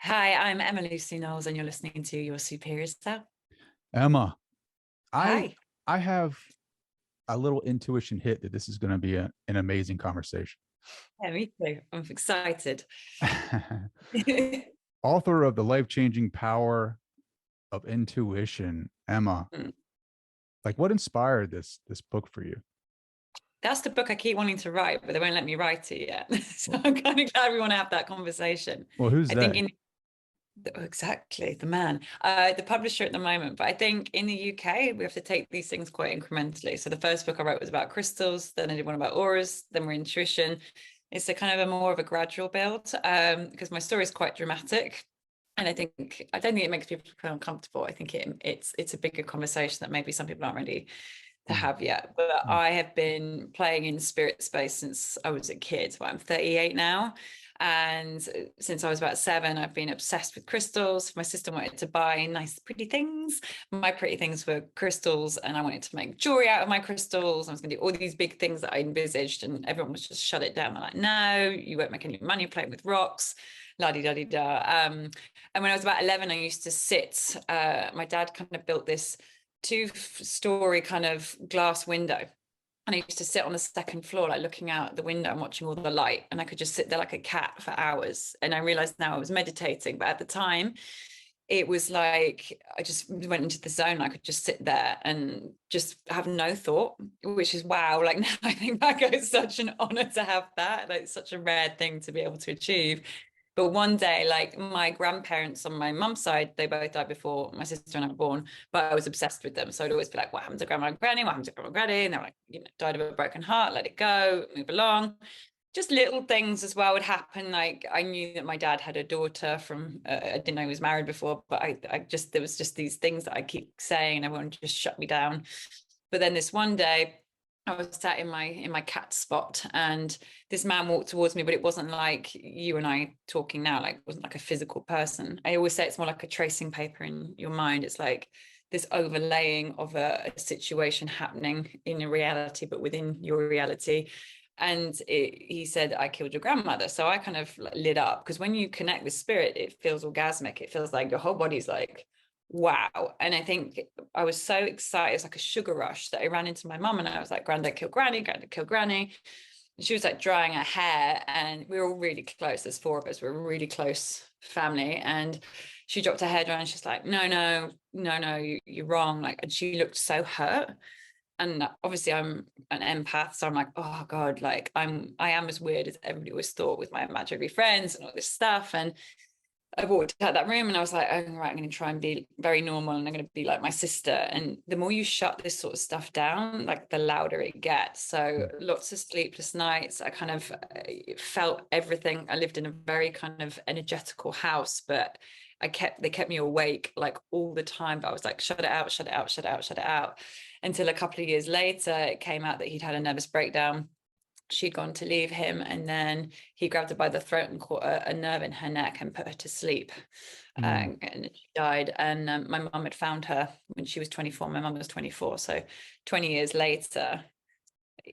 Hi, I'm Emma Lucy Knowles, and you're listening to Your Superior Self. Emma, I Hi. I have a little intuition hit that this is going to be an amazing conversation. Yeah, me too. I'm excited. Author of The Life-Changing Power of Intuition, Emma. Like, what inspired this book for you? That's the book I keep wanting to write, but they won't let me write it yet. So Well, I'm kind of glad we want to have that conversation. who's I think they? in exactly the man, the publisher at the moment, but I think in the UK we have to take these things quite incrementally. So the first book I wrote was about crystals, then I did one about auras, then we're intuition. It's a kind of a more of a gradual build, because my story is quite dramatic. And I don't think it makes people feel uncomfortable. I think it's a bigger conversation that maybe some people aren't ready to Mm, have yet. But mm, I have been playing in spirit space since I was a kid. Well, I'm 38 now. And since I was about 7, I've been obsessed with crystals. My sister wanted to buy nice, pretty things. My pretty things were crystals, and I wanted to make jewelry out of my crystals. I was going to do all these big things that I envisaged, and everyone was just shut it down. They're like, no, you won't make any money playing with rocks. La di da di da. And when I was about 11, I used to sit. My dad kind of built this 2-story kind of glass window. And I used to sit on the second floor, like looking out the window and watching all the light. And I could just sit there like a cat for hours. And I realized now I was meditating. But at the time, it was like I just went into the zone. I could just sit there and just have no thought, which is wow. Like now I think back, it's such an honor to have that. Like it's such a rare thing to be able to achieve. But one day, like my grandparents on my mum's side, they both died before my sister and I were born, but I was obsessed with them. So I'd always be like, what happened to grandma and granny? What happened to grandma and granny? And they're like, died of a broken heart, let it go, move along. Just little things as well would happen. Like I knew that my dad had a daughter from, I didn't know he was married before, but there was just these things that I keep saying and everyone just shut me down. But then this one day, I was sat in my cat spot, and this man walked towards me, but it wasn't like you and I talking now, like it wasn't like a physical person. I always say it's more like a tracing paper in your mind. It's like this overlaying of a situation happening in a reality, but within your reality. And he said, I killed your grandmother. So I kind of lit up, because when you connect with spirit, it feels orgasmic. It feels like your whole body's like, wow. And I think I was so excited. It's like a sugar rush that I ran into my mum and I was like, Granddad killed Granny, Granddad killed Granny. And she was like drying her hair, and we were all really close. There's 4 of us. We're a really close family. And she dropped her head down and she's like, no, you're wrong. Like, and she looked so hurt. And obviously I'm an empath, so I'm like, oh God, like I am as weird as everybody always thought with my imaginary friends and all this stuff. And I walked out that room and I was like, oh, right, I'm going to try and be very normal and I'm going to be like my sister. And the more you shut this sort of stuff down, like the louder it gets. So lots of sleepless nights. I kind of felt everything. I lived in a very kind of energetical house, but they kept me awake like all the time. But I was like, shut it out, shut it out, shut it out, shut it out. Until a couple of years later, it came out that he'd had a nervous breakdown. She'd gone to leave him, and then he grabbed her by the throat and caught a nerve in her neck and put her to sleep. mm, And she died. And my mum had found her when she was 24. My mum was 24. So 20 years later,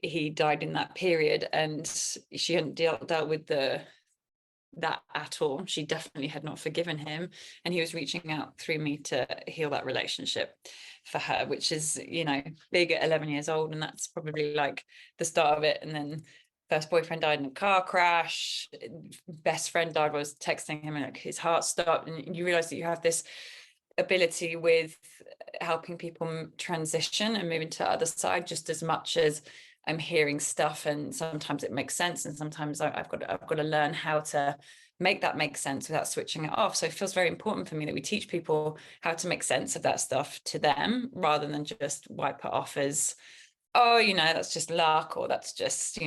he died in that period. And she hadn't dealt with that at all. She definitely had not forgiven him. And he was reaching out through me to heal that relationship for her, which is, big at 11 years old. And that's probably like the start of it. And then first boyfriend died in a car crash. Best friend died. I was texting him and like his heart stopped. And you realize that you have this ability with helping people transition and move into the other side just as much as I'm hearing stuff, and sometimes it makes sense, and sometimes I've got to learn how to make that make sense without switching it off. So it feels very important for me that we teach people how to make sense of that stuff to them, rather than just wipe it off as, oh, that's just luck, or that's just,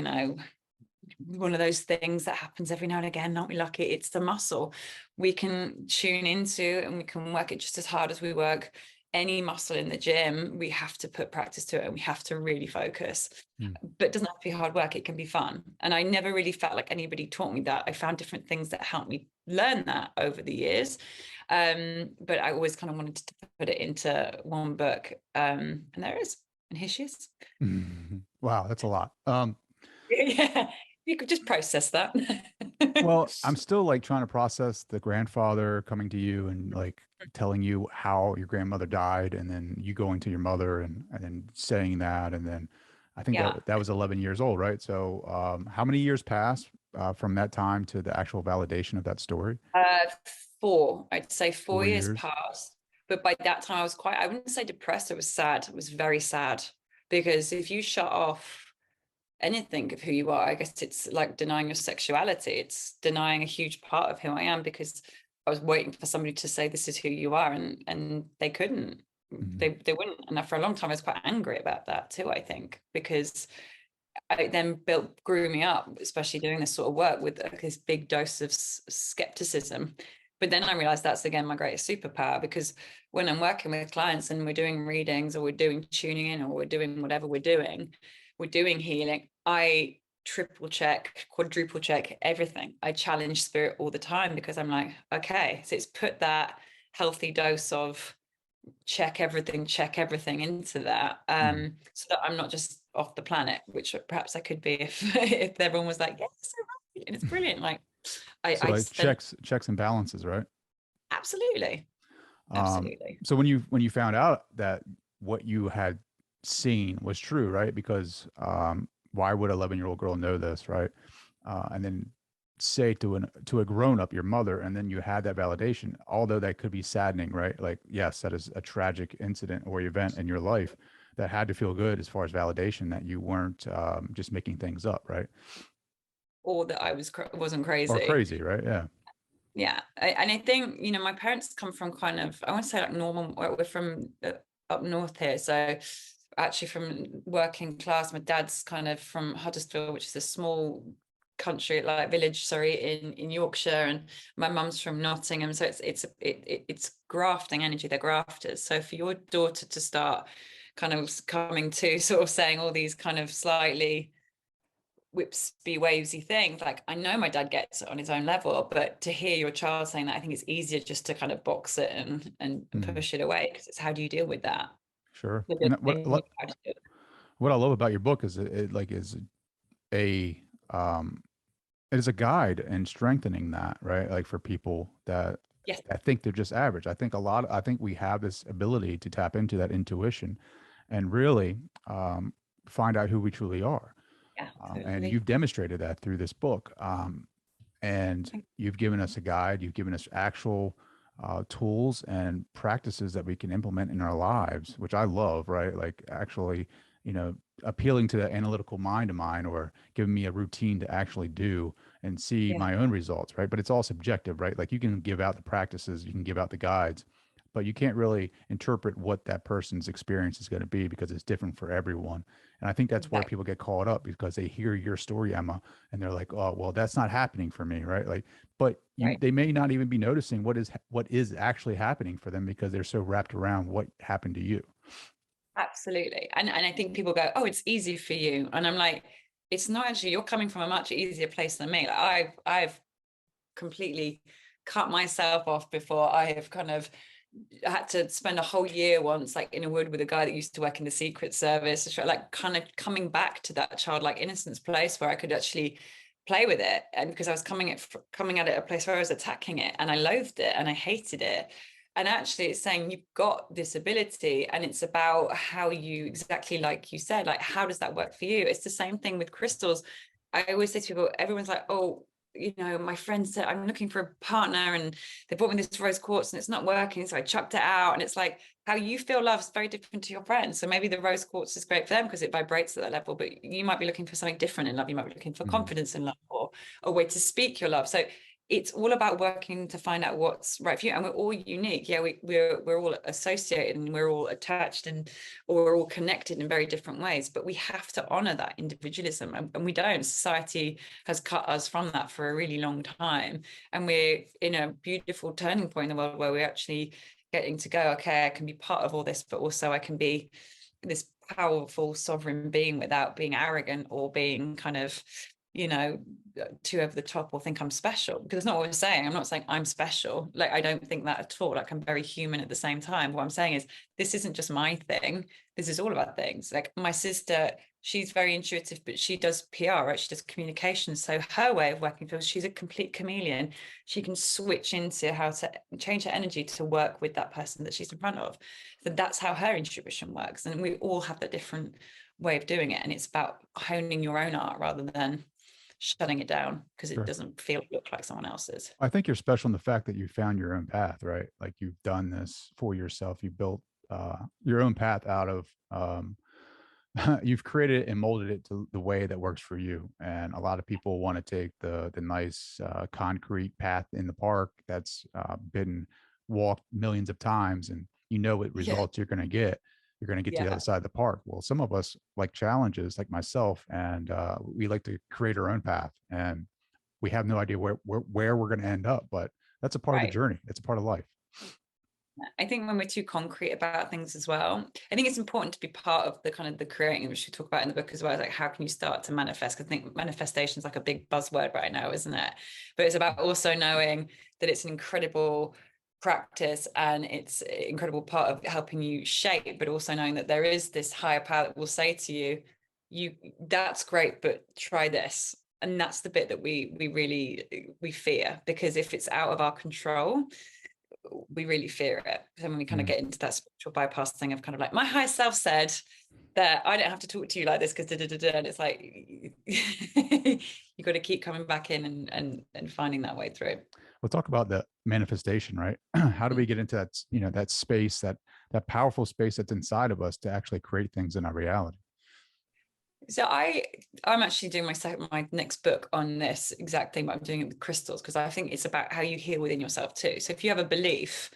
one of those things that happens every now and again. Aren't we lucky? It's the muscle we can tune into, and we can work it just as hard as we work any muscle in the gym. We have to put practice to it, and we have to really focus. mm. But it doesn't have to be hard work. It can be fun. And I never really felt like anybody taught me that. I found different things that helped me learn that over the years. But I always kind of wanted to put it into one book. And there it is. And here she is. Wow, that's a lot. Yeah, you could just process that. Well, I'm still like trying to process the grandfather coming to you and like telling you how your grandmother died, and then you going to your mother and then saying that, and then I think Yeah. that was 11 years old, right? So, how many years passed from that time to the actual validation of that story? Uh, I'd say 4 years 4 years. passed. But by that time, I was quite, I wouldn't say depressed. It was sad. It was very sad because if you shut off anything of who you are, I guess it's like denying your sexuality. It's denying a huge part of who I am because I was waiting for somebody to say this is who you are, and they couldn't. Mhm. They wouldn't. And for a long time, I was quite angry about that too, I think, because I then grew me up, especially doing this sort of work with this big dose of skepticism. But then I realized that's again my greatest superpower, because when I'm working with clients and we're doing readings or we're doing tuning in or we're doing whatever we're doing healing, I triple check, quadruple check everything. I challenge spirit all the time because I'm like, okay, so it's put that healthy dose of check everything into that, Mhm. so that I'm not just off the planet, which perhaps I could be if if everyone was like, yes, so right, and it's brilliant. Like So I like spent checks and balances, right? absolutely, absolutely. So when you found out that what you had seen was true, right? Because why would 11-year-old girl know this, right? And then say to a grown up, your mother, and then you had that validation, although that could be saddening, right? Like, yes, that is a tragic incident or event in your life that had to feel good as far as validation that you weren't just making things up, right? Or that wasn't Or crazy. crazy, right? Yeah. Yeah, and I think, my parents come from kind of, I want to say like normal. We're from up north here, so actually from working class. My dad's kind of from Huddersfield, which is a small country, like village, sorry, in Yorkshire, and my mum's from Nottingham. So it's grafting energy. They're grafters. So for your daughter to start kind of coming to sort of saying all these kind of slightly whipsy wavesy things, like I know my dad gets it on his own level, but to hear your child saying that, I think it's easier just to kind of box it and Mhm. push it away, because it's how do you deal with that. Sure. With And it being how to do it. what I love about your book is it like is a um it is a guide in strengthening that, right? Like for people Yes. that think they're just average. I think we have this ability to tap into that intuition and really find out who we truly are. Yeah, And totally. you've demonstrated that through this book. And you've given us a guide, you've given us actual tools and practices that we can implement in our lives, which I love, right? Like actually, you know, appealing to the analytical mind of mine or giving me a routine to actually do and see Yeah, my own results, right? But it's all subjective, right? Like you can give out the practices, you can give out the guides, but you can't really interpret what that person's experience is going to be because it's different for everyone. And I think that's where exactly. people get caught up because they hear your story, Emma, and they're like, "Oh, well, that's not happening for me," right? Like, but Right. they may not even be noticing what is actually happening for them because they're so wrapped around what happened to you. Absolutely. And I think people go, oh, it's easy for you. And I'm like, it's not actually, you're coming from a much easier place than me. Like I've completely cut myself off before. I have kind of had to spend a whole year once, like in a wood with a guy that used to work in the Secret Service, like kind of coming back to that childlike innocence place where I could actually play with it. And because I was coming at it a place where I was attacking it, and I loathed it and I hated it. And actually, it's saying you've got this ability, and it's about how you, exactly like you said, like how does that work for you? It's the same thing with crystals. I always say to people, everyone's like, oh, my friend said I'm looking for a partner and they bought me this rose quartz and it's not working, so I chucked it out. And it's like, how you feel love is very different to your friends. So maybe the rose quartz is great for them because it vibrates at that level, but you might be looking for something different in love. You might be looking for Mm. confidence in love, or a way to speak your love. So it's all about working to find out what's right for you, and we're all unique. Yeah, we're all associated and we're all attached, and or we're all connected in very different ways, but we have to honor that individualism, and we don't. Society has cut us from that for a really long time, and we're in a beautiful turning point in the world where we're actually getting to go, okay, I can be part of all this, but also I can be this powerful sovereign being without being arrogant or being kind of, you know too over the top or think I'm special, because it's not what we're saying. I'm not saying I'm special. Like, I don't think that at all. Like, I'm very human at the same time. What I'm saying is, this isn't just my thing. This is all of our things. Like, my sister she's very intuitive, but she does PR, right? She does communication. So her way of working feels she's a complete chameleon. She can switch into how to change her energy to work with that person that she's in front of. So that's how her intuition works. And we all have a different way of doing it. And it's about honing your own art rather than shutting it down because it Sure. doesn't look like someone else's. I think you're special in the fact that you found your own path, right? Like you've done this for yourself. You built your own path out of you've created it and molded it to the way that works for you. And a lot of people want to take the nice concrete path in the park that's been walked millions of times, and you know what Yeah. results you're going to get. You're going to get to the Yeah. other side of the park. Well, some of us like challenges, like myself, and we like to create our own path, and we have no idea where we're going to end up. But that's a part of the Right. journey. It's a part of life. I think when we're too concrete about things as well, I think it's important to be part of the kind of the creating, which we talk about in the book as well. Like, how can you start to manifest? Because I think manifestation is like a big buzzword right now, isn't it? But it's about also knowing that it's an incredible practice and it's an incredible part of helping you shape, but also knowing that there is this higher power that will say to you, that's great, but try this. And that's the bit that we really fear, because if it's out of our control, we really fear it. So when we kind of get into that spiritual bypass thing of kind of like, my higher self said that I don't have to talk to you like this because and it's like you got to keep coming back in and finding that way through. We'll talk about the manifestation, right? How do we get into that, that space, that powerful space that's inside of us to actually create things in our reality? So I'm actually doing my next book on this exact thing, but I'm doing it with crystals because I think it's about how you heal within yourself too. So if you have a belief,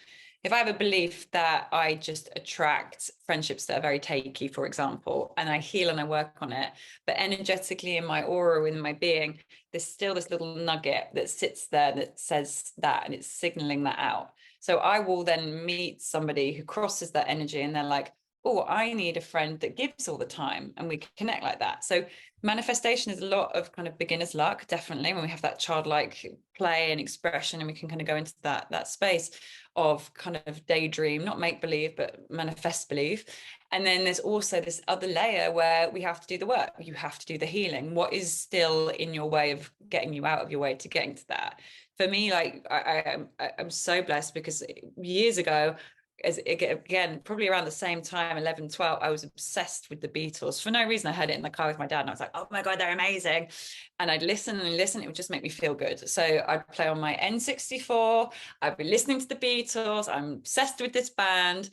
if I have a belief that I just attract friendships that are very takey, for example, and I heal and I work on it, but energetically in my aura, within my being, there's still this little nugget that sits there that says that, and it's signaling that out. So I will then meet somebody who crosses that energy and they're like, oh, I need a friend that gives all the time, and we connect like that. So manifestation is a lot of kind of beginner's luck, definitely, when we have that childlike play and expression, and we can kind of go into that space of kind of daydream, not make believe, but manifest believe. And then there's also this other layer where we have to do the work. You have to do the healing. What is still in your way of getting you out of your way to getting to that? For me, like I'm so blessed because years ago, as again, probably around the same time, 11, 12, I was obsessed with the Beatles for no reason. I heard it in the car with my dad and I was like, oh my God, they're amazing. And I'd listen and listen. It would just make me feel good. So I'd play on my N64. I'd be listening to the Beatles. I'm obsessed with this band,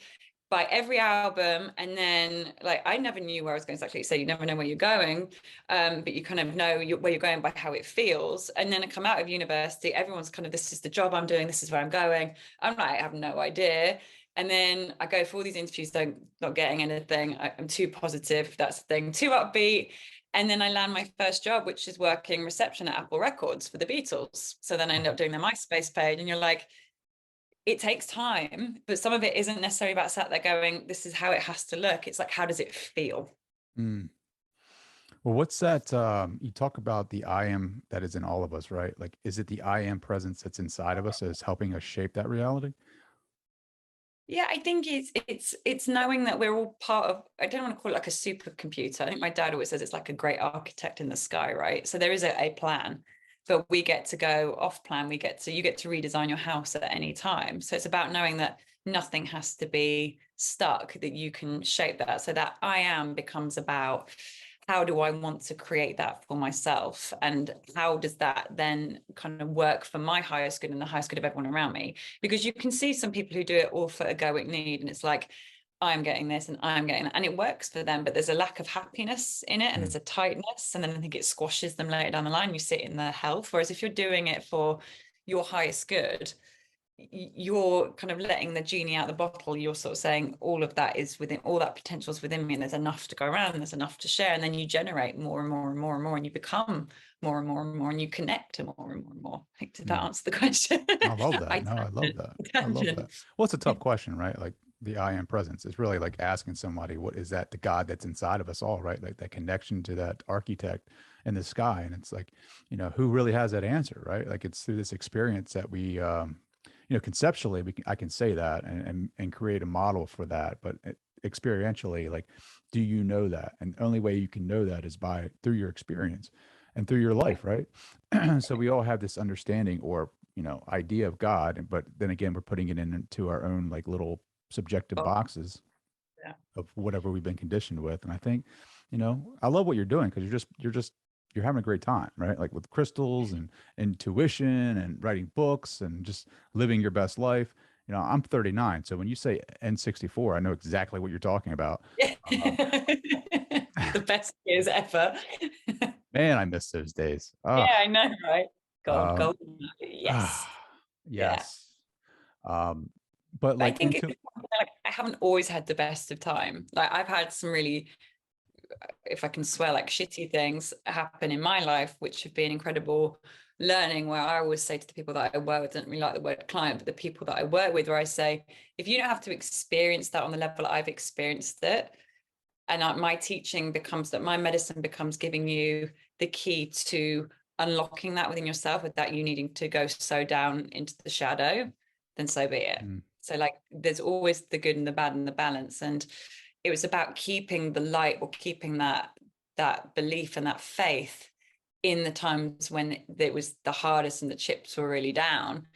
by every album. And then like, I never knew where I was going. Exactly. So you never know where you're going. But you kind of know where you're going by how it feels. And then I come out of university, everyone's kind of, this is the job I'm doing. This is where I'm going. I'm like, I have no idea. And then I go for all these interviews, not getting anything. I'm too positive. That's the thing, too upbeat. And then I land my first job, which is working reception at Apple Records for the Beatles. So then I end up doing their MySpace page, and you're like, it takes time, but some of it isn't necessarily about sat there going, this is how it has to look. It's like, how does it feel? Mm. Well, what's that? You talk about the I am that is in all of us, right? Like, is it the I am presence that's inside of us that is helping us shape that reality? Yeah, I think it's knowing that we're all part of, I don't want to call it like a supercomputer. I think my dad always says it's like a great architect in the sky, right? So there is a plan, but we get to go off plan. You get to redesign your house at any time. So it's about knowing that nothing has to be stuck, that you can shape that. So that I am becomes about, how do I want to create that for myself? And how does that then kind of work for my highest good and the highest good of everyone around me? Because you can see some people who do it all for egoic need, and it's like, I'm getting this and I'm getting that, and it works for them, but there's a lack of happiness in it, and there's a tightness, and then I think it squashes them later down the line. You see it in their health. Whereas if you're doing it for your highest good, you're kind of letting the genie out the bottle. You're sort of saying all of that is within, all that potential is within me, and there's enough to go around, and there's enough to share, and then you generate more and more and more and more, and you become more and more and more, and you connect to more and more and more. I think, did that Mm. answer the question? I love that. No, I love that. I love that. Well, it's a tough question, right? Like the I am presence. It's really like asking somebody, what is that? The God that's inside of us all, right? Like that connection to that architect in the sky. And it's like, who really has that answer, right? Like it's through this experience that we conceptually, I can say that and create a model for that. But experientially, like, do you know that? And the only way you can know that is by through your experience and through your life, right? So we all have this understanding or, idea of God, but then again, we're putting it into our own like little subjective Oh, boxes yeah. of whatever we've been conditioned with. And I think, I love what you're doing because you're having a great time, right? Like with crystals and intuition and writing books and just living your best life. I'm 39, so when you say N64, I know exactly what you're talking about. Uh, The best years ever. Man, I miss those days. Yeah, I know, right? God, Um, golden. Yes. Yeah. yes. Um, but But I like think into, like I haven't always had the best of time. Like I've had some really, if I can swear, like shitty things happen in my life, which have been incredible learning. Where I always say to the people that I work with, I don't really like the word client, but the people that I work with, where I say, if you don't have to experience that on the level I've experienced it, and my teaching becomes that my medicine becomes giving you the key to unlocking that within yourself, without you needing to go so down into the shadow, then so be it. mm, So like there's always the good and the bad and the balance, and it was about keeping the light, or keeping that belief and that faith in the times when it was the hardest and the chips were really down.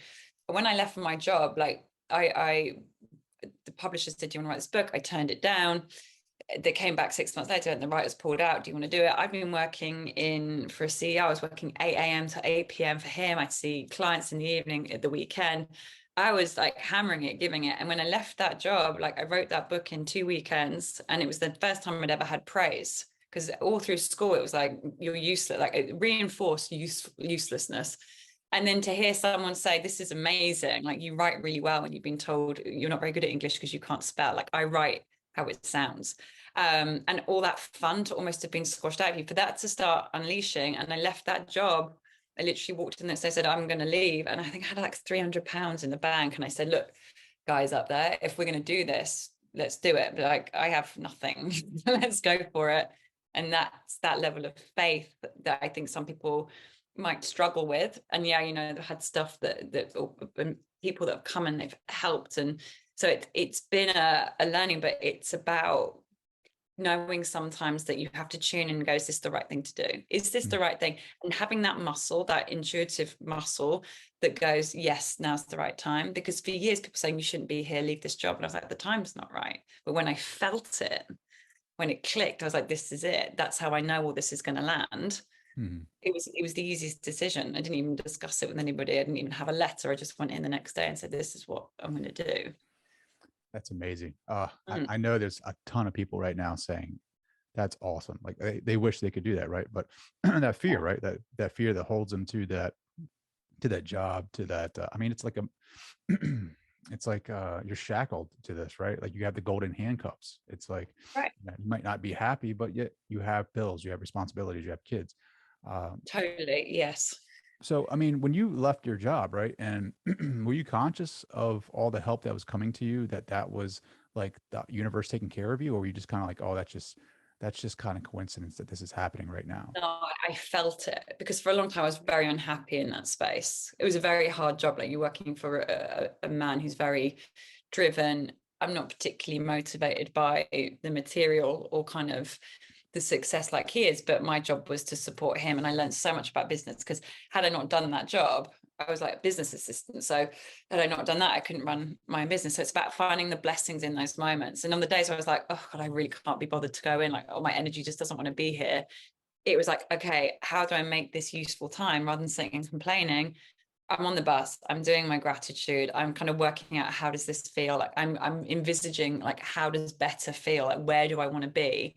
But when I left my job, like I the publisher said, do you want to write this book? I turned it down. They came back 6 months later and the writers pulled out. Do you want to do it? I've been working for a CEO. I was working 8 a.m. to 8 p.m. for him. I'd see clients in the evening, at the weekend. I was like hammering it, giving it. And when I left that job, like I wrote that book in 2 weekends, and it was the first time I'd ever had praise. Because all through school, it was like, you're useless, like it reinforced uselessness. And then to hear someone say, this is amazing, like you write really well, and you've been told you're not very good at English because you can't spell. Like I write how it sounds. And all that fun to almost have been squashed out of you, for that to start unleashing. And I left that job. I literally walked in there and said, I'm going to leave. And I think I had like £300 in the bank. And I said, look, guys up there, if we're going to do this, let's do it. But like, I have nothing. Let's go for it. And that's that level of faith that I think some people might struggle with. And yeah, they've had stuff that people that have come and they've helped. And so it's been a learning, but it's about knowing sometimes that you have to tune in and go, is this the right thing to do? Is this the right thing? And having that muscle, that intuitive muscle that goes, yes, now's the right time. Because for years, people saying you shouldn't be here, leave this job. And I was like, the time's not right. But when I felt it, when it clicked, I was like, this is it. That's how I know all this is going to land. mm. It was the easiest decision. I didn't even discuss it with anybody. I didn't even have a letter. I just went in the next day and said, this is what I'm going to do. That's amazing. I know there's a ton of people right now saying that's awesome. Like they wish they could do that, right? But that fear, right? That fear that holds them to that job, to that. I mean, it's like it's like you're shackled to this, right? Like you have the golden handcuffs. It's like Right. you might not be happy, but yet you have bills, you have responsibilities, you have kids. Totally. Yes. So, I mean, when you left your job, right, and were you conscious of all the help that was coming to you, that was like the universe taking care of you, or were you just kind of like, oh, that's just kind of coincidence that this is happening right now? No, I felt it, because for a long time I was very unhappy in that space. It was a very hard job. Like you're working for a man who's very driven. I'm not particularly motivated by the material or kind of the success like he is, but my job was to support him. And I learned so much about business, because had I not done that job, I was like a business assistant. So had I not done that, I couldn't run my own business. So it's about finding the blessings in those moments. And on the days where I was like, oh God, I really can't be bothered to go in, like, oh, my energy just doesn't want to be here. It was like, okay, how do I make this useful time rather than sitting and complaining? I'm on the bus, I'm doing my gratitude, I'm kind of working out, how does this feel? Like I'm envisaging, like, how does better feel? Like, where do I want to be?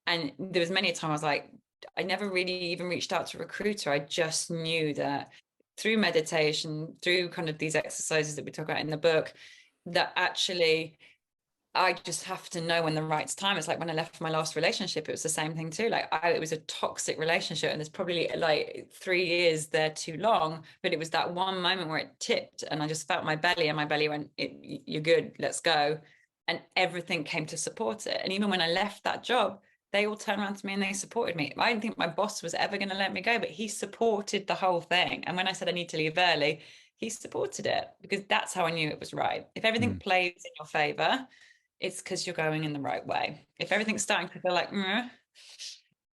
And there was many a time I was like, I never really even reached out to a recruiter. I just knew that through meditation, through kind of these exercises that we talk about in the book, that actually I just have to know when the right time. It's like when I left my last relationship, it was the same thing too. Like it was a toxic relationship, and there's probably like 3 years there too long, but it was that one moment where it tipped and I just felt my belly, and my belly went, you're good, let's go. And everything came to support it. And even when I left that job, they all turned around to me and they supported me. I didn't think my boss was ever going to let me go, but he supported the whole thing. And when I said I need to leave early, he supported it, because that's how I knew it was right. If everything Mm, plays in your favor, it's because you're going in the right way. If everything's starting to feel like,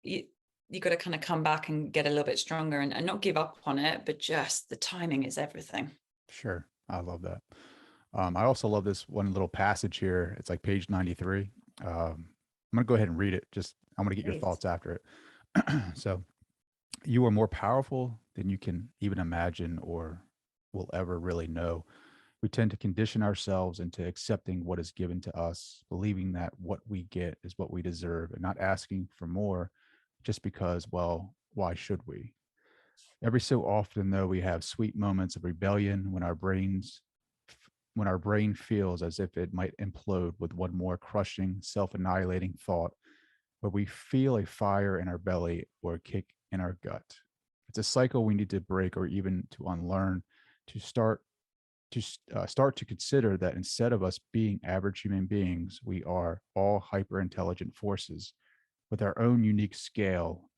you got to kind of come back and get a little bit stronger and not give up on it, but just the timing is everything. Sure. I love that. I also love this one little passage here. It's like page 93. I'm going to go ahead and read it. Just, I'm going to get your Please. thoughts after it. So, you are more powerful than you can even imagine or will ever really know. We tend to condition ourselves into accepting what is given to us, believing that what we get is what we deserve, and not asking for more just because, well, why should we? Every so often, though, we have sweet moments of rebellion when our brain feels as if it might implode with one more crushing, self-annihilating thought, where we feel a fire in our belly or a kick in our gut. It's a cycle we need to break or even to unlearn to start to consider that instead of us being average human beings, we are all hyper intelligent forces with our own unique scale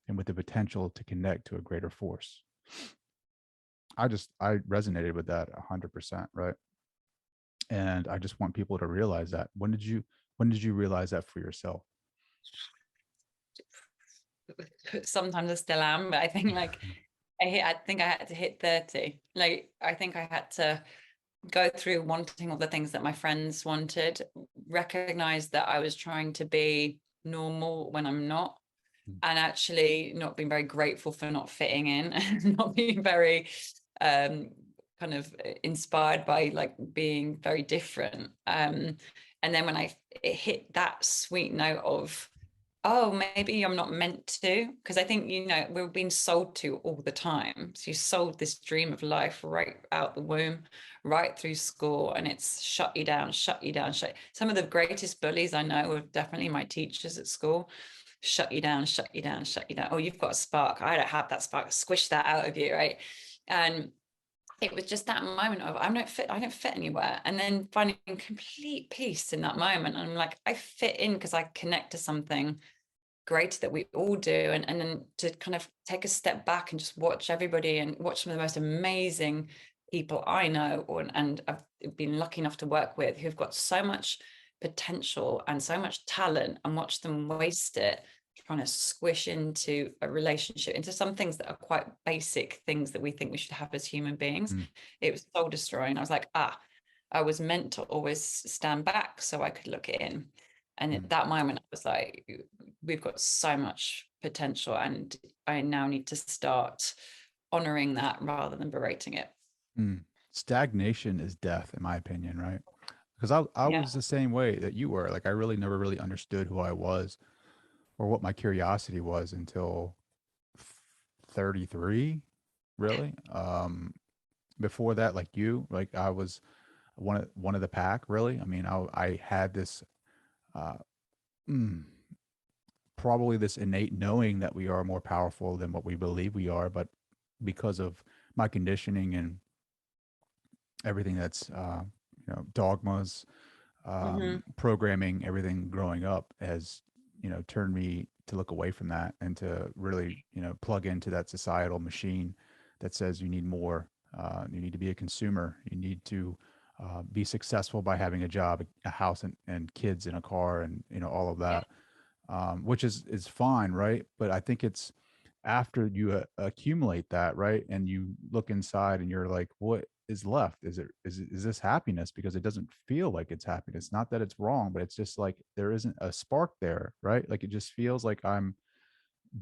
and with the potential to connect to a greater force. I resonated with that 100%, right? And I just want people to realize that. When did you realize that for yourself? Sometimes I still am, but I think like I think I had to hit 30. Like I think I had to go through wanting all the things that my friends wanted, recognize that I was trying to be normal when I'm not, and actually not being very grateful for not fitting in and not being very kind of inspired by like being very different. And then when it hit that sweet note of, oh, maybe I'm not meant to, because I think, we're being sold to all the time. So you sold this dream of life right out the womb, right through school, and it's shut you down, shut you down, shut. Some of the greatest bullies I know were definitely my teachers at school. Shut you down, shut you down, shut you down. Oh, you've got a spark. I don't have that spark. Squish that out of you, right? And it was just that moment of I don't fit anywhere. And then finding complete peace in that moment. And I'm like, I fit in because I connect to something great that we all do. And then to kind of take a step back and just watch everybody and watch some of the most amazing people I know and I've been lucky enough to work with who've got so much potential and so much talent, and watch them waste it trying to squish into a relationship, into some things that are quite basic things that we think we should have as human beings. Mm, It was soul destroying. I was like, I was meant to always stand back so I could look in. And at mm, that moment, I was like, we've got so much potential, and I now need to start honoring that rather than berating it. mm. Stagnation is death, in my opinion, right? Because I Yeah. was the same way that you were. Like I really never really understood who I was or what my curiosity was until 33, really. Before that, like you, like I was one of the pack, really. I mean, I had this uh, mm, probably this innate knowing that we are more powerful than what we believe we are, but because of my conditioning and everything that's dogmas, Hmm. programming, everything growing up has turned me to look away from that and to really plug into that societal machine that says you need more, you need to be a consumer, you need to be successful by having a job, a house, and kids in a car, and all of Yeah. that, which is fine, right? But I think it's after you accumulate that, right, and you look inside and you're like, what is left? Is this happiness? Because it doesn't feel like it's happiness. Not that it's wrong, but it's just like there isn't a spark there, right? Like it just feels like I'm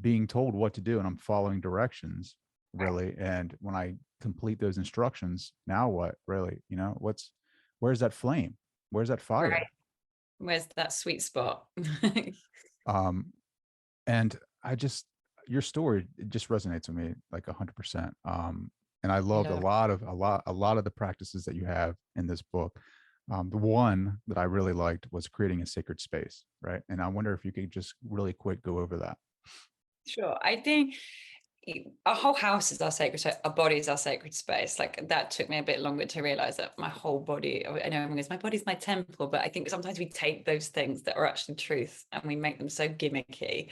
being told what to do and I'm following directions, really. And when I complete those instructions, now what, really? Where's that flame? Where's that Right. fire? Where's that sweet spot? Um, and I just your story, it just resonates with me like 100%. And I loved a Love. lot of the practices that you have in this book. The one that I really liked was creating a sacred space, right? And I wonder if you could just really quick go over that. Sure. I think our whole house is our sacred space. Our body is our sacred space. Like that took me a bit longer to realize that my whole body, I know everyone goes, my body's my temple, but I think sometimes we take those things that are actually truth and we make them so gimmicky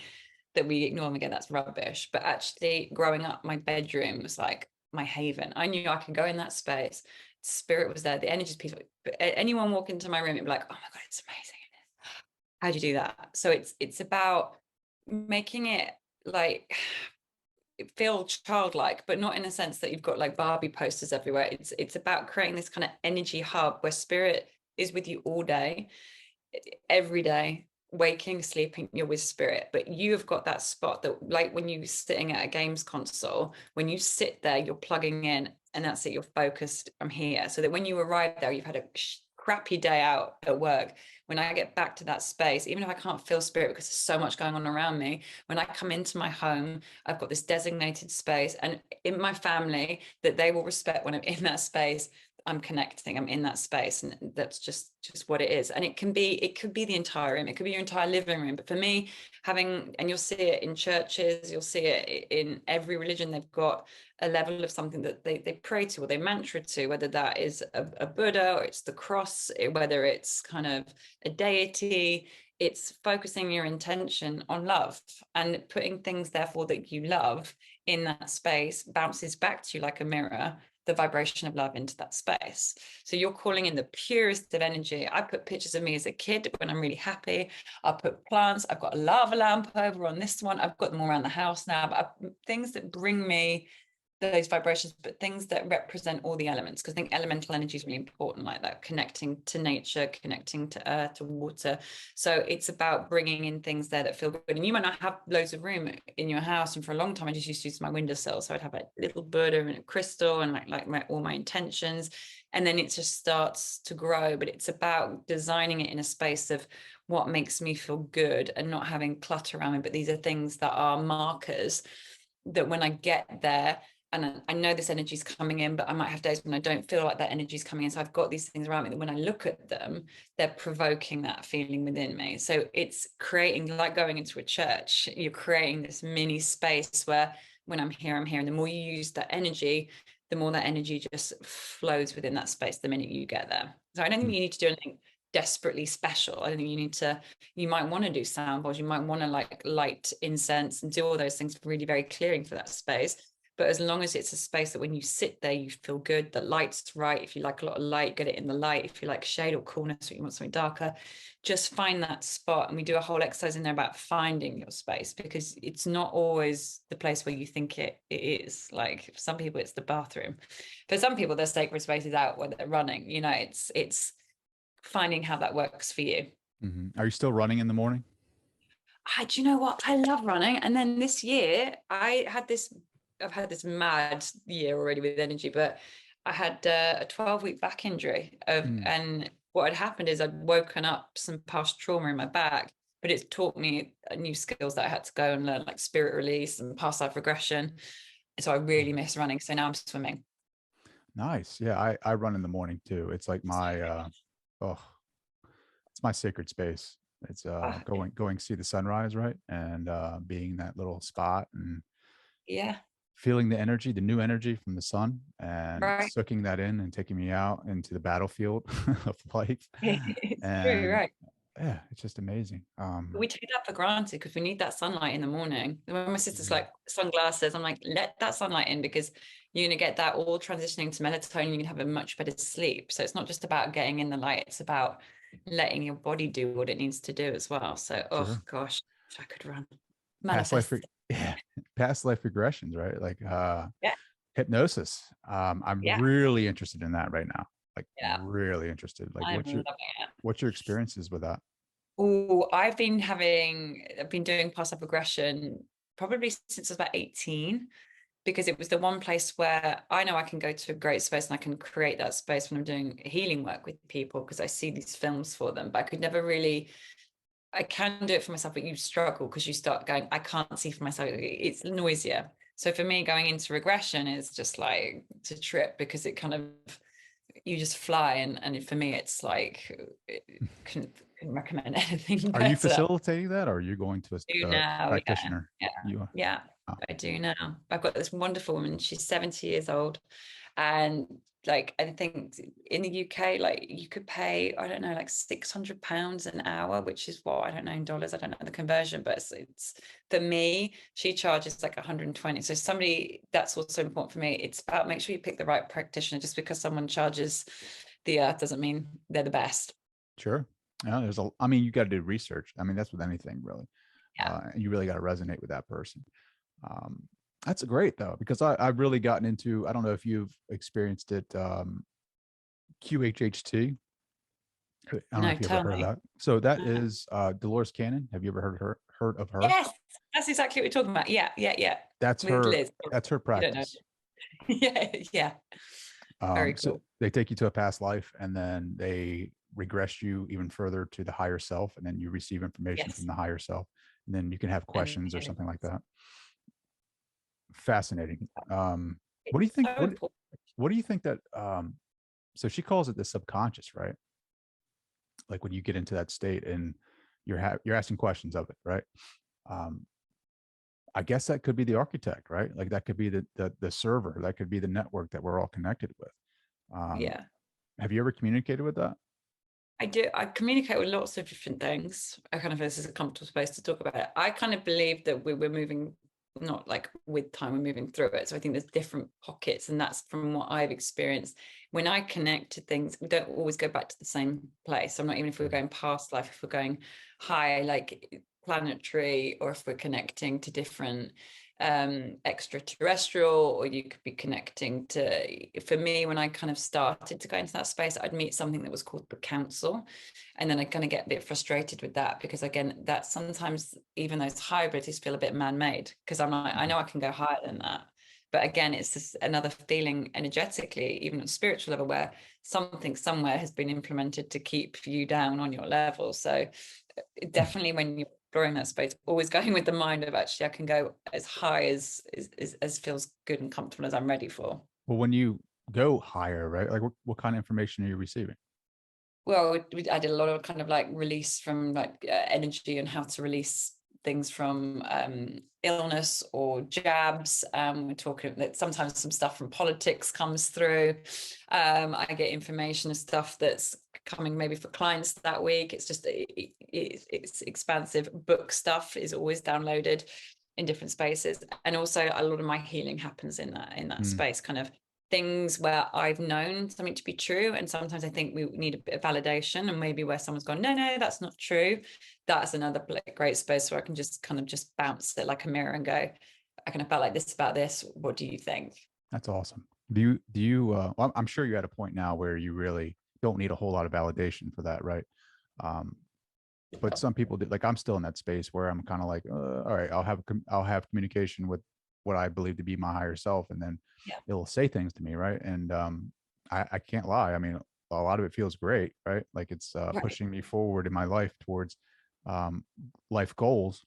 that we ignore them. Again, that's rubbish. But actually growing up, my bedroom was like my haven. I knew I could go in that space, spirit was there, the energy's peaceful. But anyone walk into my room, it'd be like, oh my God, it's amazing. How do you do that? So it's about making it like feel childlike, but not in a sense that you've got like Barbie posters everywhere. It's about creating this kind of energy hub where spirit is with you all day, every day, waking, sleeping, you're with spirit. But you have got that spot that, like when you're sitting at a games console, when you sit there, you're plugging in, and that's it, you're focused, I'm here. So that when you arrive there, you've had a crappy day out at work. When I get back to that space, even if I can't feel spirit because there's so much going on around me, when I come into my home, I've got this designated space, and in my family, that they will respect when I'm in that space. I'm connecting, I'm in that space, and that's just what it is. And it could be the entire room, it could be your entire living room. But for me, having, and you'll see it in churches, you'll see it in every religion, they've got a level of something that they pray to or they mantra to, whether that is a Buddha or it's the cross, whether it's kind of a deity. It's focusing your intention on love and putting things therefore that you love in that space bounces back to you like a mirror, the vibration of love into that space. So you're calling in the purest of energy. I put pictures of me as a kid when I'm really happy. I put plants. I've got a lava lamp over on this one. I've got them all around the house now, but things that bring me those vibrations, but things that represent all the elements, because I think elemental energy is really important, like that, connecting to nature, connecting to earth, to water. So it's about bringing in things there that feel good. And you might not have loads of room in your house, and for a long time I just used to use my windowsill, so I'd have a little Buddha and a crystal and all my intentions, and then it just starts to grow. But it's about designing it in a space of what makes me feel good and not having clutter around me. But these are things that are markers that when I get there, and I know this energy is coming in, but I might have days when I don't feel like that energy is coming in. So I've got these things around me that when I look at them, they're provoking that feeling within me. So it's creating, like going into a church, you're creating this mini space where when I'm here. And the more you use that energy, the more that energy just flows within that space the minute you get there. So I don't think you need to do anything desperately special. I don't think you might want to do sound bowls, you might want to like light incense and do all those things really very clearing for that space. But as long as it's a space that when you sit there, you feel good, the light's right. If you like a lot of light, get it in the light. If you like shade or coolness, or you want something darker, just find that spot. And we do a whole exercise in there about finding your space, because it's not always the place where you think it is. Like for some people, it's the bathroom. For some people, their sacred space is out when they're running. You know, it's finding how that works for you. Mm-hmm. Are you still running in the morning? Do you know what? I love running. And then this year, I've had this mad year already with energy, but I had a 12-week back injury and what had happened is I'd woken up some past trauma in my back, but it's taught me new skills that I had to go and learn, like spirit release and past life regression. So I really miss running. So now I'm swimming. Nice. Yeah, I run in the morning too. It's like my it's my sacred space. It's going see the sunrise, right? And being in that little spot and yeah, feeling the energy, the new energy from the sun, and right. soaking that in and taking me out into the battlefield of life. It's true, And right. yeah, it's just amazing. We take that for granted because we need that sunlight in the morning. When my sister's like sunglasses, I'm like, let that sunlight in, because you're gonna get that all transitioning to melatonin. You can have a much better sleep. So it's not just about getting in the light; it's about letting your body do what it needs to do as well. So, oh Sure. gosh, if I could run, Past life, manifest. yeah, past life regressions, right? Like Yeah, hypnosis. I'm yeah, really interested in that right now. Like yeah. really interested. Like I'm loving it. what's your experiences with that? Oh, I've been doing past life regression probably since I was about 18, because it was the one place where I know I can go to a great space and I can create that space when I'm doing healing work with people, because I see these films for them, but I could never really, I can do it for myself, but you struggle because you start going, I can't see for myself. It's noisier. So for me, going into regression is just like to trip, because it kind of, you just fly. And for me, it's like, couldn't recommend anything Are you better. facilitating that, or are you going to Do a now, yeah, practitioner? yeah, You are. yeah. Oh, I do now. I've got this wonderful woman. She's 70 years old, And like, I think in the UK, like you could pay, I don't know, like £600 an hour, which is what, I don't know in dollars, I don't know the conversion, but it's for me, she charges like 120. So somebody, that's also important for me. It's about make sure you pick the right practitioner. Just because someone charges the earth doesn't mean they're the best. Sure. Yeah, I mean, you got to do research. I mean, that's with anything really. Yeah. And you really got to resonate with that person. Um, that's great though, because I've really gotten into, I don't know if you've experienced it, QHHT. I don't know No, if you ever tell heard of me. that. So that Uh, is Dolores Cannon. Have you ever heard of her? yes, that's exactly what we're talking about. Yeah, yeah, yeah. That's With her Liz. that's her You don't know. practice. Yeah, yeah. Very So cool. they take you to a past life and then they regress you even further to the higher self, and then you receive information from Yes. the higher self, and then you can have And questions or healing. something like that. Fascinating. What do you It's think? so important. What do you think that? So she calls it the subconscious, right? Like when you get into that state and you're asking questions of it, right? Um, I guess that could be the architect, right? Like that could be the server, that could be the network that we're all connected with. Um, Yeah. have you ever communicated with that? I do. I communicate with lots of different things. I kind of, this is a comfortable space to talk about it. I kind of believe that we're moving, not like with time, we're moving through it. So I think there's different pockets, and that's from what I've experienced. When I connect to things, we don't always go back to the same place. I'm not, even if we're going past life, if we're going high, like planetary, or if we're connecting to different extraterrestrial, or you could be connecting to, for me, when I kind of started to go into that space, I'd meet something that was called the council, and then I kind of get a bit frustrated with that, because again, that sometimes even those high abilities feel a bit man-made, because I'm like, I know I can go higher than that, but again, it's just another feeling energetically, even at spiritual level, where something somewhere has been implemented to keep you down on your level. So definitely, when you're exploring that space, always going with the mind of, actually I can go as high as feels good and comfortable as I'm ready for. Well, when you go higher, right? Like what kind of information are you receiving? Well, I did a lot of kind of like release from like energy, and how to release things from illness or jabs. We're talking that sometimes some stuff from politics comes through. I get information and stuff that's coming maybe for clients that week. It's just it's expansive. Book stuff is always downloaded in different spaces, and also a lot of my healing happens in that Mm, space, kind of things where I've known something to be true, and sometimes I think we need a bit of validation, and maybe where someone's gone, no, that's not true. That's another great space where I can just kind of just bounce it like a mirror and go, I kind of felt like this about this. What do you think? that's awesome. Do you well, I'm sure you're at a point now where you really don't need a whole lot of validation for that, right? Um, but some people do. Like I'm still in that space where I'm kind of like, all right, I'll have communication with what I believe to be my higher self, and then Yeah. it'll say things to me, right? And I can't lie. I mean, a lot of it feels great, right? Like it's Right. pushing me forward in my life towards life goals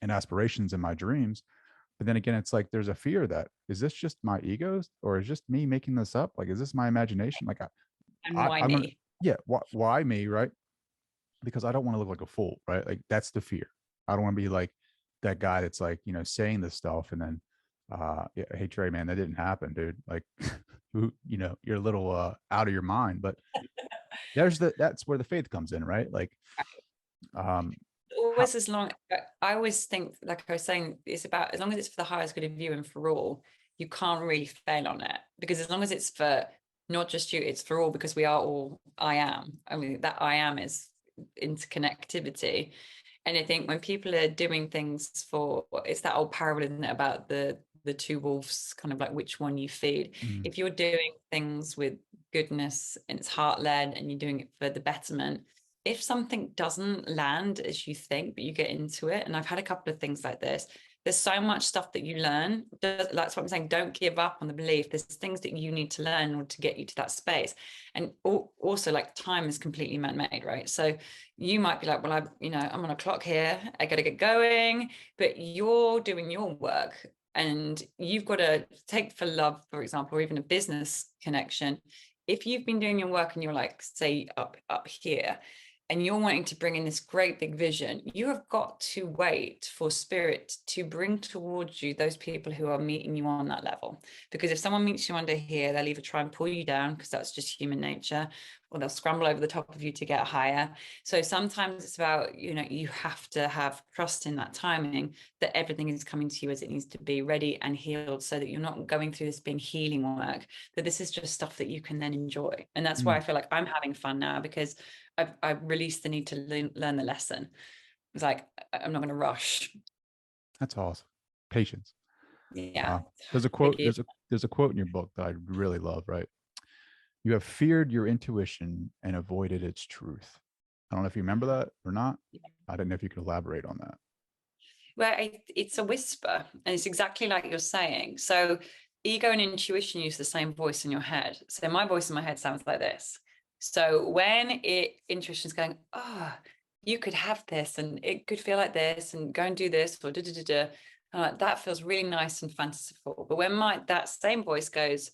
and aspirations and my dreams. But then again, it's like there's a fear that, is this just my egos, or is just me making this up? Like, is this my imagination? Like And why I'm gonna, me? yeah, why me, right? Because I don't want to look like a fool, right? Like that's the fear. I don't want to be like that guy that's like, saying this stuff and then yeah, hey Trey, man, that didn't happen, dude. Like you're a little out of your mind. But that's where the faith comes in, right? Like um how Always, as long, I always think, like I was saying, it's about, as long as it's for the highest good of you and for all, you can't really fail on it, because as long as it's for not just you, it's for all, because we are all I am. I mean, that I am is interconnectivity. And I think when people are doing things for, it's that old parable, isn't it, about the two wolves, kind of like which one you feed. mm, If you're doing things with goodness and it's heart led, and you're doing it for the betterment, if something doesn't land as you think, but you get into it, and I've had a couple of things like this, there's so much stuff that you learn. That's what I'm saying. Don't give up on the belief. There's things that you need to learn in order to get you to that space. And also, like, time is completely man-made, right? So you might be like, well, I'm on a clock here. I got to get going. But you're doing your work, and you've got to take, for love, for example, or even a business connection. If you've been doing your work and you're like, say, up here, and you're wanting to bring in this great big vision, you have got to wait for spirit to bring towards you those people who are meeting you on that level. Because if someone meets you under here, they'll either try and pull you down, because that's just human nature, or they'll scramble over the top of you to get higher. So sometimes it's about, you have to have trust in that timing, that everything is coming to you as it needs to be, ready and healed, so that you're not going through this being healing work, that this is just stuff that you can then enjoy. And that's why I feel like I'm having fun now, because I've released the need to learn the lesson. It's like, I'm not going to rush. That's awesome. Patience. Yeah. There's a quote. There's a quote in your book that I really love. Right. You have feared your intuition and avoided its truth. I don't know if you remember that or not. I don't know if you could elaborate on that. Well, it's a whisper, and it's exactly like you're saying. So ego and intuition use the same voice in your head. So my voice in my head sounds like this. So when intuition's going, oh, you could have this, and it could feel like this, and go and do this, or da. That feels really nice and fanciful. But when that same voice goes,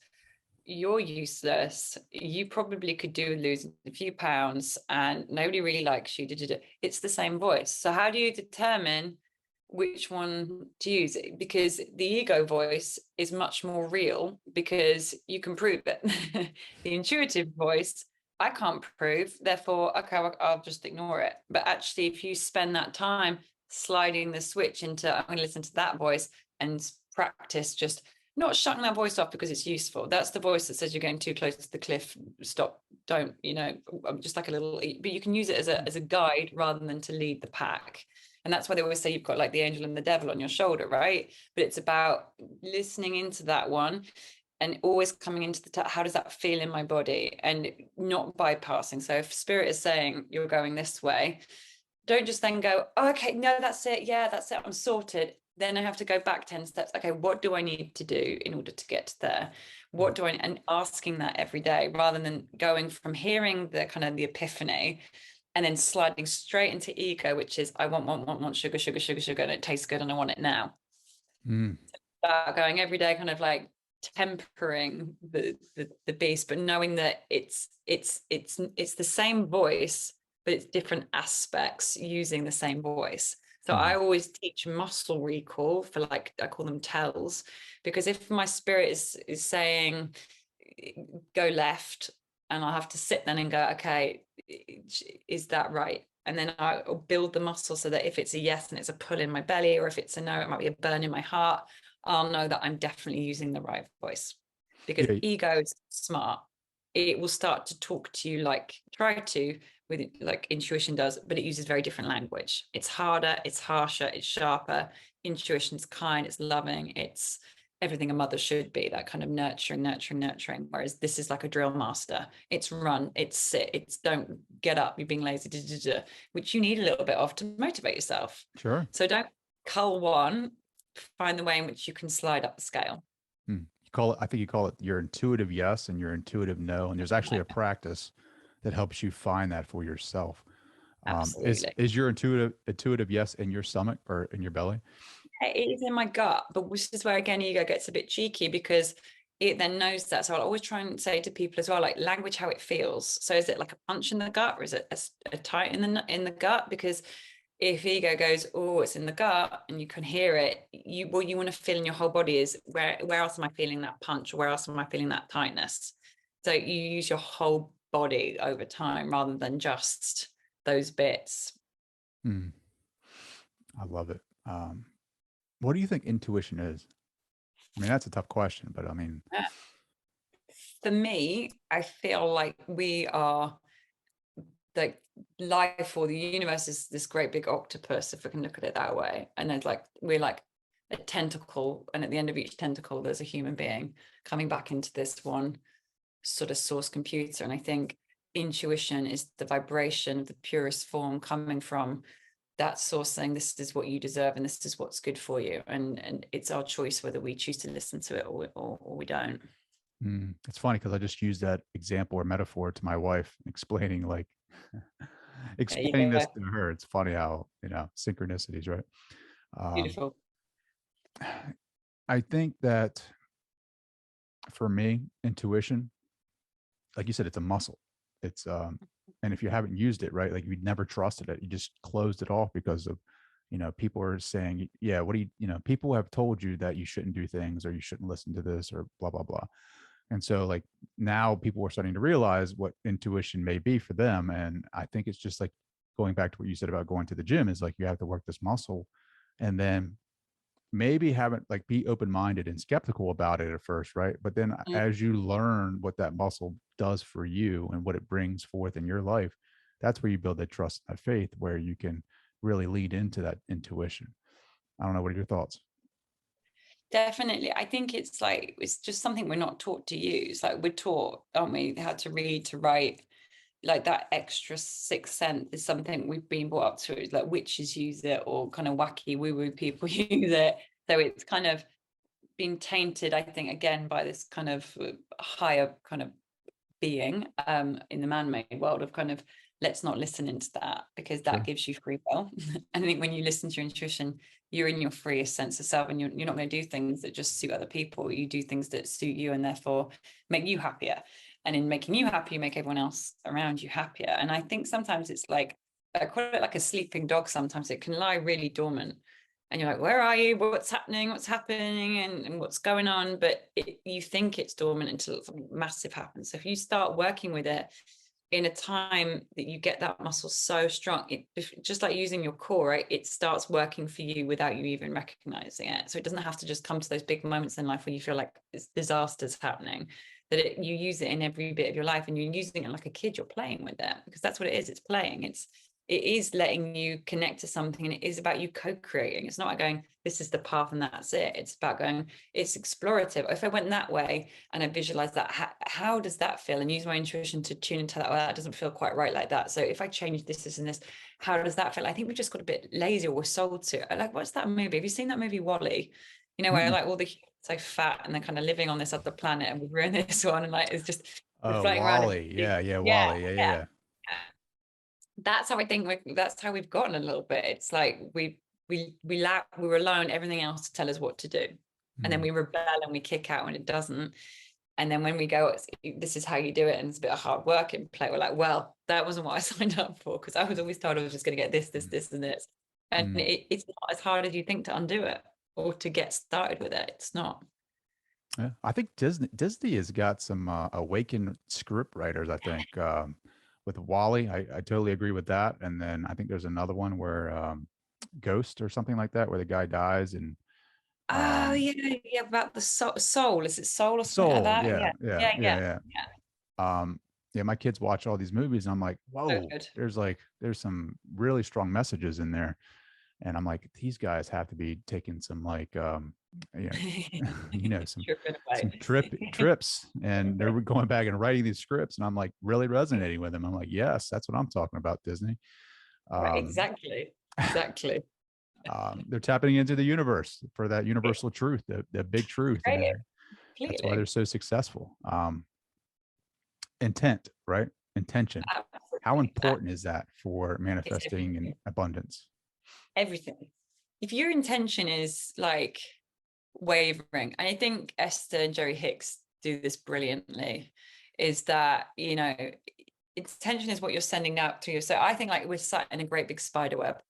you're useless, you probably could do losing a few pounds, and nobody really likes you, da. It's the same voice. So how do you determine which one to use? Because the ego voice is much more real, because you can prove it. The intuitive voice, I can't prove, therefore, okay, I'll just ignore it. But actually, if you spend that time sliding the switch into, I'm going to listen to that voice and practice just not shutting that voice off because it's useful. That's the voice that says you're getting too close to the cliff. Stop, don't, I'm just like a little, but you can use it as a guide rather than to lead the pack. And that's why they always say you've got like the angel and the devil on your shoulder, right? But it's about listening into that one and always coming into how does that feel in my body, and not bypassing. So if spirit is saying you're going this way, don't just then go, oh, okay, no, that's it. Yeah, that's it. I'm sorted. Then I have to go back 10 steps. Okay, what do I need to do in order to get there? What do I, and asking that every day, rather than going from hearing the kind of the epiphany and then sliding straight into ego, which is I want sugar, and it tastes good and I want it now. Going every day, kind of like tempering the beast, but knowing that it's the same voice, but it's different aspects using the same voice. So I always teach muscle recall for, like, I call them tells, because if my spirit is saying go left, and I'll have to sit then and go, okay, is that right? And then I'll build the muscle so that if it's a yes and it's a pull in my belly, or if it's a no, it might be a burn in my heart, I'll know that I'm definitely using the right voice. Because ego is smart. It will start to talk to you with like intuition does, but it uses very different language. It's harder, it's harsher, it's sharper. Intuition's kind, it's loving, it's everything a mother should be, that kind of nurturing. Whereas this is like a drill master. It's run, it's sit, it's don't get up, you're being lazy, which you need a little bit of to motivate yourself. Sure. So don't cull one, find the way in which you can slide up the scale. I think you call it your intuitive yes and your intuitive no. And there's actually a practice that helps you find that for yourself. Absolutely. Is your intuitive yes in your stomach or in your belly? It is in my gut, but this is where again ego gets a bit cheeky, because it then knows that. So I'll always try and say to people as well, like, language how it feels. So is it like a punch in the gut, or is it a tight in the gut? Because if ego goes, oh, it's in the gut, and you can hear it, what you want to feel in your whole body is where else am I feeling that punch, or where else am I feeling that tightness? So you use your whole body over time rather than just those bits. I love it. What do you think intuition is? I mean, that's a tough question, but I mean, for me, I feel like we are, like, life, or the universe is this great big octopus, if we can look at it that way. And there's like, we're like a tentacle, and at the end of each tentacle there's a human being coming back into this one sort of source computer. And I think intuition is the vibration of the purest form coming from that source, saying this is what you deserve and this is what's good for you, and it's our choice whether we choose to listen to it or we don't. it's funny because I just used that example or metaphor to my wife, explaining this to her. It's funny how, synchronicities, right? Beautiful. I think that for me, intuition, like you said, it's a muscle. It's And if you haven't used it, right, like you'd never trusted it, you just closed it off because of, people are saying, yeah, what do people have told you that you shouldn't do things or you shouldn't listen to this or blah, blah, blah. And so like now people are starting to realize what intuition may be for them. And I think it's just like going back to what you said about going to the gym is like you have to work this muscle and then maybe haven't like be open-minded and skeptical about it at first, right? But then as you learn what that muscle does for you and what it brings forth in your life, that's where you build that trust and that faith where you can really lead into that intuition. I don't know, what are your thoughts? Definitely. I think it's like, it's just something we're not taught to use. Like we're taught, aren't we, how to read, to write, like that extra sixth sense is something we've been brought up to. It's like witches use it or kind of wacky woo-woo people use it. So it's kind of been tainted, I think, again, by this kind of higher kind of being in the man-made world of kind of let's not listen into that because that Sure. gives you free will. I think when you listen to your intuition, you're in your freest sense of self and you're not going to do things that just suit other people. You do things that suit you and therefore make you happier. And in making you happy, you make everyone else around you happier. And I think sometimes it's like, I call it like a sleeping dog. Sometimes it can lie really dormant and you're like, where are you? What's happening? What's happening? And what's going on? But you think it's dormant until something massive happens. So if you start working with it in a time that you get that muscle so strong, it just like using your core, right? It starts working for you without you even recognizing it. So it doesn't have to just come to those big moments in life where you feel like it's disasters happening. That you use it in every bit of your life, and you're using it like a kid. You're playing with it because that's what it is. It's playing. It is letting you connect to something, and it is about you co-creating. It's not like going, this is the path and that's it. It's about going, it's explorative. If I went that way and I visualize that, how does that feel? And use my intuition to tune into that. Well, that doesn't feel quite right like that. So if I change this and this, how does that feel? I think we just got a bit lazy, or we're sold to it. Like, what's that movie? Have you seen that movie Wall-E? Where Mm-mm. like all the humans so fat and they're kind of living on this other planet, and we're in this one, and like it's just we're Oh, floating around. Wally. Yeah, yeah, Yeah, Wally. Yeah, yeah, yeah. yeah. That's how I think that's how we've gotten a little bit. It's like we rely on everything else to tell us what to do, and then Mm. we rebel and we kick out when it doesn't. And then when we go, this is how you do it, and it's a bit of hard work in play. We're like, well, that wasn't what I signed up for, because I was always told I was just going to get this, this, Mm. this, and this, and Mm. it's not as hard as you think to undo it or to get started with it. It's not. Yeah. I think Disney has got some awakened script writers, I think. With Wally, I totally agree with that. And then I think there's another one where Ghost or something like that, where the guy dies and Oh um yeah, yeah, about the soul. Is it soul or something like Soul. that? Yeah, Yeah, yeah, yeah, yeah, yeah, yeah. yeah. Yeah, my kids watch all these movies and I'm like, So whoa, good. there's some really strong messages in there. And I'm like, these guys have to be taking some like you know, some Tripping away. trips and they're going back and writing these scripts and I'm like really resonating with them. I'm like, yes, that's what I'm talking about, Disney. Right, Um exactly. Exactly. they're tapping into the universe for that universal truth, the big truth, Right, and that's why they're completely. so successful. Intent, right? Intention. How Absolutely. important is that for It's manifesting in everything. abundance? Everything. If your intention is like wavering, and I think Esther and Jerry Hicks do this brilliantly, is that, intention is what you're sending out to you. So I think like we're sat in a great big spider web.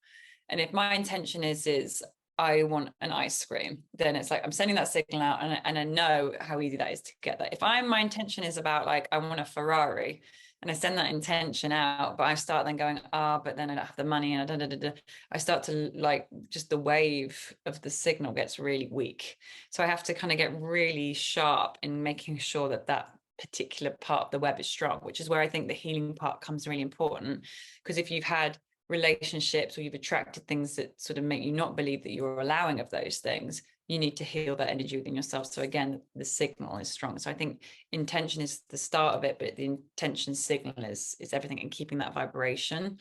And if my intention is I want an ice cream, then it's like I'm sending that signal out, and I know how easy that is to get that. If my intention is about like I want a Ferrari, and I send that intention out, but I start then going, but then I don't have the money, and I start to like just the wave of the signal gets really weak. So I have to kind of get really sharp in making sure that that particular part of the web is strong, which is where I think the healing part comes really important. Because if you've had relationships or you've attracted things that sort of make you not believe that you're allowing of those things, you need to heal that energy within yourself. So again, the signal is strong. So I think intention is the start of it, but the intention signal is everything, and keeping that vibration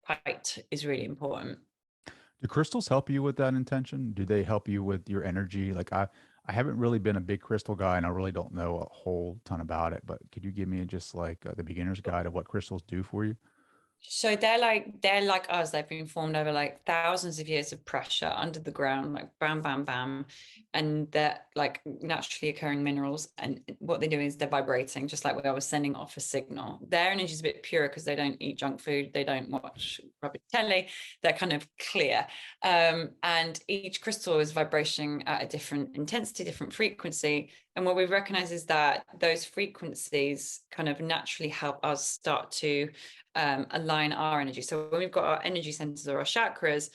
tight is really important. Do crystals help you with that intention? Do they help you with your energy? Like I haven't really been a big crystal guy and I really don't know a whole ton about it, but could you give me just like the beginner's guide of what crystals do for you? So they're like us. They've been formed over like thousands of years of pressure under the ground, like bam, bam, bam, and they're like naturally occurring minerals. And what they're doing is they're vibrating, just like I was sending off a signal. Their energy is a bit pure because they don't eat junk food, they don't watch rubbish telly. They're kind of clear, and each crystal is vibrating at a different intensity, different frequency. And what we recognize is that those frequencies kind of naturally help us start to align our energy. So when we've got our energy centers or our chakras,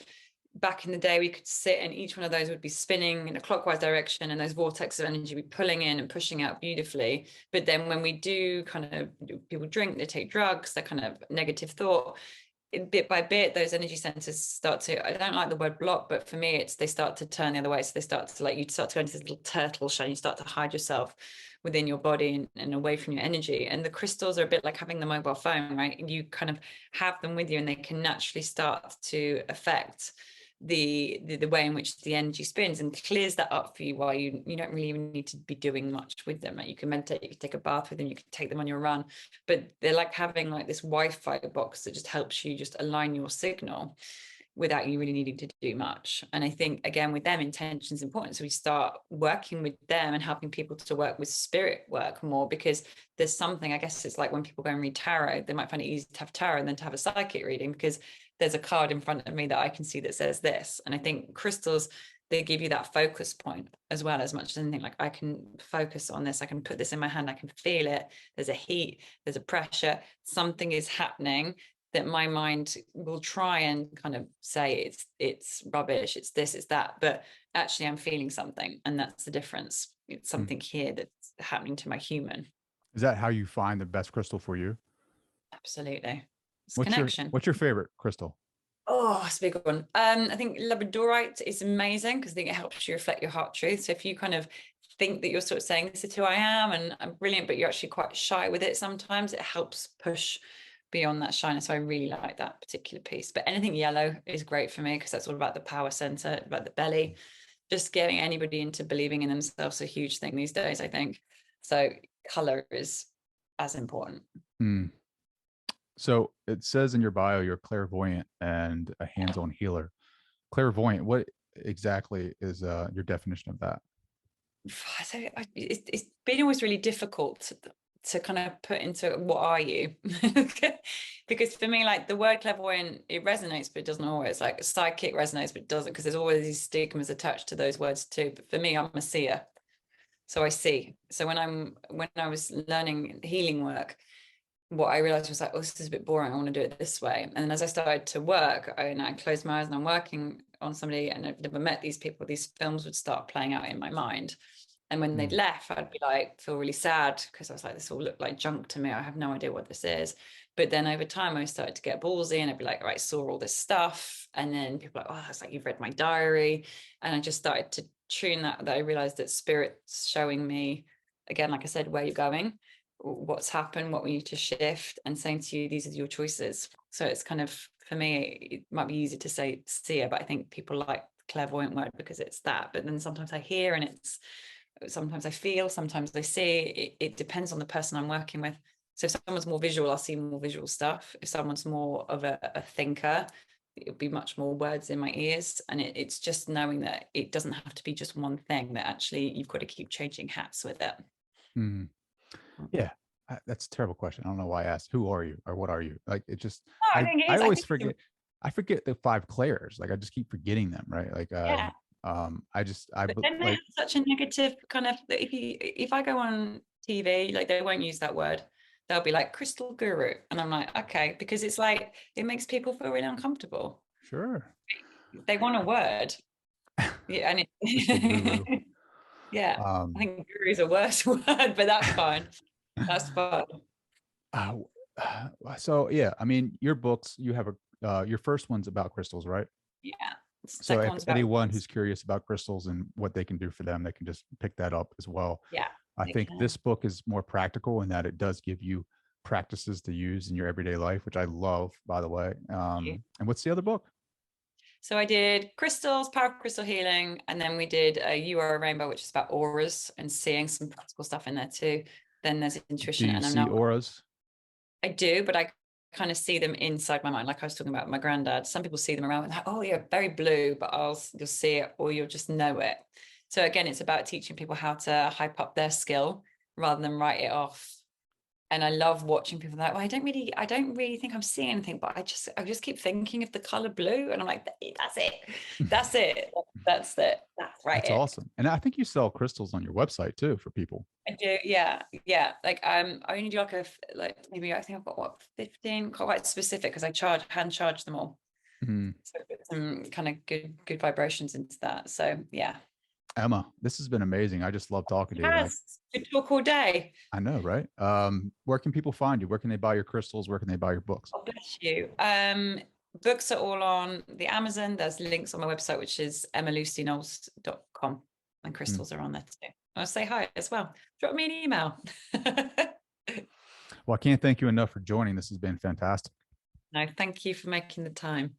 back in the day, we could sit and each one of those would be spinning in a clockwise direction, and those vortexes of energy would be pulling in and pushing out beautifully. But then when we do kind of, people drink, they take drugs, that kind of negative thought, bit by bit, those energy centers start to, I don't like the word block, but for me, it's they start to turn the other way. So they start to, like, you start to go into this little turtle shell, you start to hide yourself within your body and away from your energy. And the crystals are a bit like having the mobile phone, right? You kind of have them with you and they can naturally start to affect the way in which the energy spins, and clears that up for you while you don't really even need to be doing much with them. Like, you can meditate, you can take a bath with them, you can take them on your run, but they're like having like this Wi-Fi box that just helps you just align your signal without you really needing to do much. And I think, again, with them, intention is important. So we start working with them and helping people to work with spirit work more, because there's something, I guess it's like when people go and read tarot, they might find it easy to have tarot than to have a psychic reading, because there's a card in front of me that I can see that says this. And I think crystals, they give you that focus point as well, as much as anything. Like, I can focus on this, I can put this in my hand, I can feel it, there's a heat, there's a pressure, something is happening, that my mind will try and kind of say it's rubbish, it's this, it's that, but actually I'm feeling something, and that's the difference. It's Mm. something here that's happening to my human. Is that how you find the best crystal for you? Absolutely. It's What's your connection. what's your favorite crystal? Oh, it's a big one. I think labradorite is amazing because I think it helps you reflect your heart truth. So if you kind of think that you're sort of saying, this is who I am and I'm brilliant, but you're actually quite shy with it, sometimes it helps push beyond that shyness. So I really like that particular piece. But anything yellow is great for me because that's all about the power center, about the belly. Just getting anybody into believing in themselves is a huge thing these days, I think. So color is as important. Mm. So it says in your bio you're clairvoyant and a hands-on healer. Clairvoyant, what exactly is your definition of that? So it's been always really difficult to kind of put into what are you, because for me, like, the word clairvoyant, it resonates but it doesn't always. Like, psychic resonates but it doesn't, because there's always these stigmas attached to those words too. But for me, I'm a seer, so I see. So when I was learning healing work, what I realized was like, oh, this is a bit boring, I want to do it this way. And then as I started to work, I closed my eyes and I'm working on somebody and I've never met these people, these films would start playing out in my mind. And when they'd Mm. left, I'd be like, feel really sad, because I was like, this all looked like junk to me, I have no idea what this is. But then over time I started to get ballsy and I'd be like, all right, saw all this stuff. And then people were like, oh, it's like, you've read my diary. And I just started to tune that I realized that spirit's showing me, again, like I said, where you're going, what's happened, what we need to shift, and saying to you, these are your choices. So it's kind of, for me, it might be easy to say seer, but I think people like clairvoyant word because it's that. But then sometimes I hear and it's, sometimes I feel, sometimes I see. It depends on the person I'm working with. So if someone's more visual, I'll see more visual stuff. If someone's more of a thinker, it'll be much more words in my ears. And it's just knowing that it doesn't have to be just one thing, that actually you've got to keep changing hats with it. Mm. Yeah, that's a terrible question. I don't know why I asked. Who are you or what are you? Like, it just No, I I think it I is. I always think forget. I forget the five clairs. Like, I just keep forgetting them. Right. Like yeah. But then they have like. such a negative kind of, if I go on TV, like, they won't use that word. They'll be like crystal guru. And I'm like, okay, because it's like, it makes people feel really uncomfortable. Sure. They want a word. Yeah. And Crystal guru. it, yeah, I Um, think guru is a worse word, but that's fine. That's fine. uh, so yeah, I mean, your books, you have your first one's about crystals, right? Yeah. So Second if one's about anyone roots. who's curious about crystals and what they can do for them, they can just pick that up as well. Yeah, I they think can. this book is more practical in that it does give you practices to use in your everyday life, which I love, by the way. Thank you. And what's the other book? So I did crystals, power of crystal healing, and then we did a You Are a Rainbow, which is about auras and seeing some practical stuff in there too. Then there's Do intuition, you and I'm see now, auras? I do, but I kind of see them inside my mind. Like I was talking about my granddad. Some people see them around and like, oh, you're very blue, but you'll see it or you'll just know it. So again, it's about teaching people how to hype up their skill rather than write it off. And I love watching people like, well, I don't really think I'm seeing anything, but I just keep thinking of the color blue, and I'm like, that's it, that's it, that's it, that's right. That's awesome. And I think you sell crystals on your website too for people. I do, yeah. Like I only do like maybe I think I've got what 15, quite specific because I hand charge them all. Mm-hmm. So put some kind of good vibrations into that. So yeah. Emma, this has been amazing. I just love talking to you. Yes, good talk all day. I know, right? Where can people find you? Where can they buy your crystals? Where can they buy your books? Oh, bless you. Books are all on the Amazon. There's links on my website, which is emmalucyknowles.com, and crystals are on there too. I'll say hi as well. Drop me an email. Well, I can't thank you enough for joining. This has been fantastic. No, thank you for making the time.